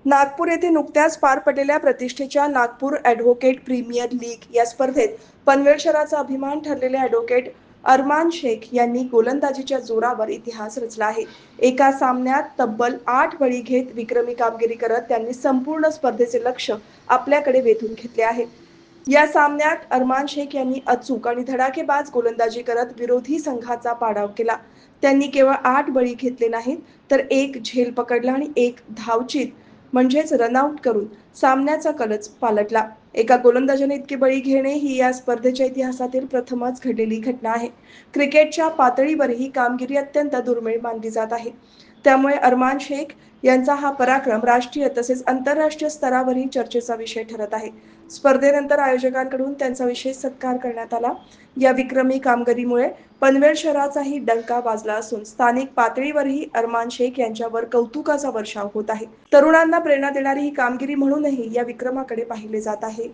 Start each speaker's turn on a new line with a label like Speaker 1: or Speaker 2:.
Speaker 1: नागपूर येथे नुकत्याच पार पडलेल्या प्रतिष्ठेच्या नागपूर ॲडव्होकेट प्रीमियर लीग या स्पर्धेत पनवेल शहराचा अभिमान ठरलेले ॲडव्होकेट अरमान शेख यांनी गोलंदाजीच्या जोरावर इतिहास रचला आहे. एका सामन्यात तब्बल 8 बळी घेत विक्रमी कामगिरी करत त्यांनी संपूर्ण स्पर्धेचे लक्ष आपल्याकडे वेधून घेतले आहे. या सामन्यात अरमान शेख यांनी अचूक आणि धडाकेबाज गोलंदाजी करत विरोधी संघाचा पाडाव केला. त्यांनी केवळ 8 बळी घेतले नाहीत, तर एक झेल पकडला आणि एक धावचीत म्हणजेच रनआउट करून सामन्याचा कलच पालटला. एका गोलंदाजाने इतके बळी घेणे ही या स्पर्धेच्या इतिहासातील प्रथमच घडलेली घटना आहे. क्रिकेटच्या पातळीवर ही कामगिरी अत्यंत दुर्मिळ मानली जात आहे. त्यामुळे अरमान शेख यांचा हा पराक्रम राष्ट्रीय तसेच आंतरराष्ट्रीय स्तरावरही चर्चेचा विषय ठरत आहे. स्पर्धेनंतर आयोजकांकडून त्यांचा विशेष सत्कार करण्यात आला. या विक्रमी कामगिरीमुळे पनवेल शहराचाही डंका वाजला असून स्थानिक पातळीवरही अरमान शेख यांच्यावर कौतुकाचा वर्षाव होत आहे. तरुणांना प्रेरणा देणारी ही कामगिरी म्हणूनही या विक्रमाकडे पाहिले जात आहे.